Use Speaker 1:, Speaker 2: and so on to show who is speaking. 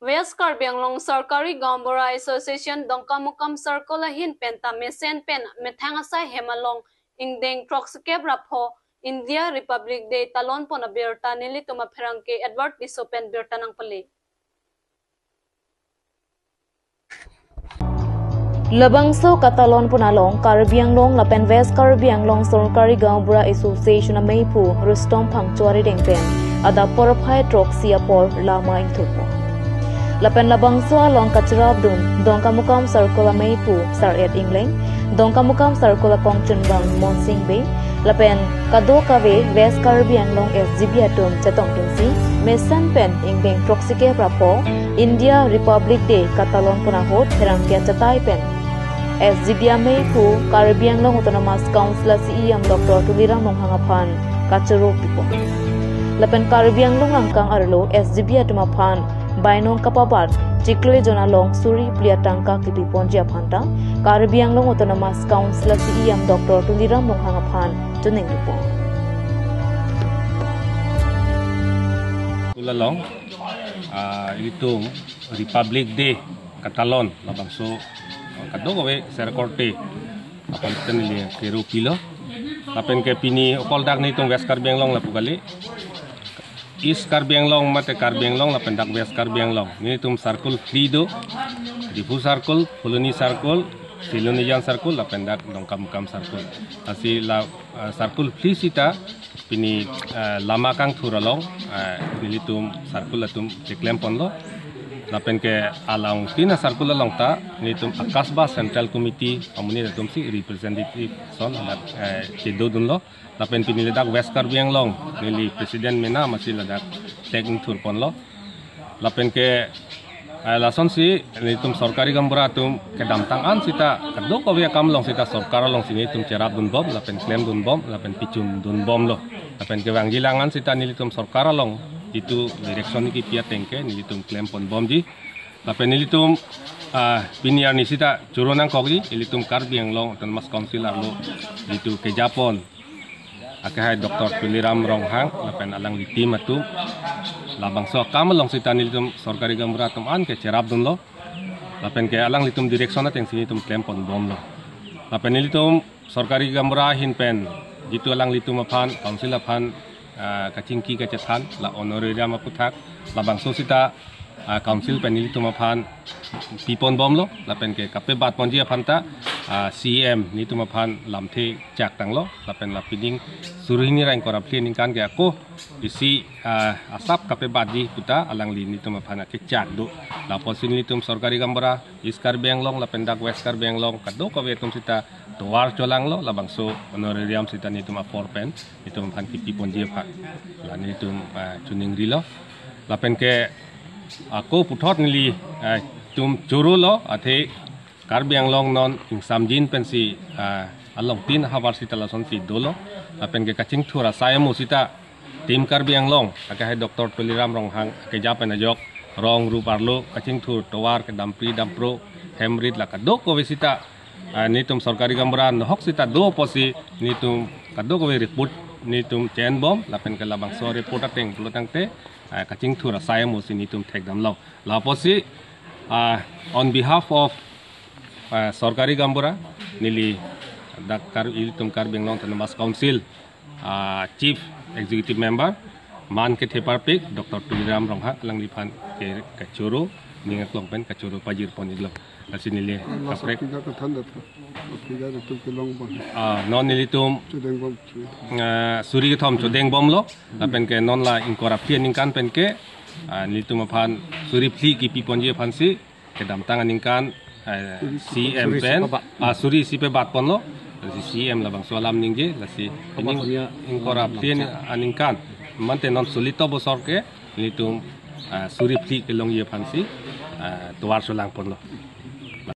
Speaker 1: West Karbi Anglong Sarkari Gambora Association Dongkamukam Circle Hin Penta Mesen Pen Methangasai Hemalong Ingdeng Troxkeb Rapho India Republic Day Talon Pona Birta Nili Tuma Perangke Edward Disopen Birta Nang Pali.
Speaker 2: Labangso Katalon Punalong, Karabianglong, Lapen West Karabianglong, Sorkari Gambura Association of Meipu, Rustom Pangchuari Dengpen, Ada Poraphai Troxiapor, Lama Intupo. Lapen Labangso along Kacharabdun, Dongkamukam Circle of Meipu, Sar Ed Ingling, Dongkamukam Circle of Kongchunbang, Monsing Bay, Lapen Kadokawe, West Karabianglong, SGBatum, Chatong Kinsi, Mesan Pen, Ingling Troxike Rapo, India Republic Day, Katalon Punahot, Herangkia Chatai Pen. SGBA Meipu, Karabianglong Autonomous Council CEM Dr. Tulira Monghangapan, Kacharo Pipo. Lapen Karabianglong Angkang Arlo, SGBA Tumapan, Bainong Kapabat, Chikle Jonalong, Suri Pliatangka Kipipon Japanta, Karabianglong Autonomous Council CEM Dr. Tulira Monghangapan, Tuning Pipo.
Speaker 3: Ulalong, itu Republic Day, Katalon, Labangso. Kadokawe Serkorte apan tenili kero kilo apen ke pini opol dak ni tung West Karbianglong lapukali East Karbianglong mate Karbianglong lapen dak West Karbianglong ni tum circle Frido Difu circle Koloni circle Silonijan circle lapen dak Dongkamukam circle asi la circle Flisita pini lama kang thuralong nilitum circle latum deklempon lo Lapen ke alang tina circular long ta ni tum Akasba Central Committee amuni tum si representative son dak kedo dun lo lapen pinili dak West Karbianglong nili presiden mena masih ladak taking tour pon lo lapen ke lason si ni tum Sorkari Gambura tum ke damtangan sita kado ko ya kamlong sita Sorkara long sini tum cerap dun bom lapen claim dun bom lapen picum dun bom lo lapen ke wanggilangan sita nili tum Sorkara long itu direksi ni pihak tengke nilitum klaim pon bom di, tapi nilitum piniar ni sita curonan kogi nilitum Karbianglong dan mas konsilar lo itu ke Japon, akhirnya Dr. Tuliram Ronghang, lapen alang di tim itu, labang so kamalong sita nilitum Sorkari Gambura tum an ke cerap dun lo, lapen ke alang nilitum direksi na teng sini tum klaim pon bom lo, lapen nilitum Sorkari Gambura hinpen, itu alang nilitum apan konsil apan kacingki kacatan la honorarium aputak labang sosita council penili tumapan pipon bom lo lapen ke kape bat ponji apanta CM ni tumapan lamte jak tang lo lapen lapining suruhini rain korapli ningkan ke ako isi asap kape bat di puta alang li ni tumapan ke jak do la posin ni tum Sorkari Gambura East Karbianglong lapen dak West Karbianglong kado ka wetum sita tuar colang lo labang so honorarium sita ni tum aporpen itu mapan kipi ponji pak la ni tum tuning rilo lapen ke aku putot nili tum juru lo ate Karbianglong non samjin pensi along tin habar sita lason si dolo lapen ke kacing thura sayemu sita tim Karbianglong akah Dr. Tuliram Ronghang ke japen ajok rong ruparlo kacing thur towar ke dampri dampro hemrit la kadok ko sita nitum Sorkari Gambura nohok sita do posi nitum kadok ko report nitum chain bomb lapen ke labang so report ateng pelutang te kacing thura sayemu si nitum take dam law la posi on behalf of Sorkari Gambura nili dakar ilitum Karbianglong Autonomous Council Chief Executive Member man ke Teparpik Dr. Tuliram Ronghang lang lipan ke Kachuro ningak long pen Kachuro pajir pon idlo asinili kaprek non nilitum suri thom chodeng bom lo lapen ke non la incorruption ningkan pen ke nilitum apan suri pli ki piponje phansi ke damtangan ningkan CM pen suri sipe bat pon lo CM labang solam ningje lasi ining incorruption aningkan mante non solito bosor ke nilitum suri pli ke long ye phansi tuar solang pon lo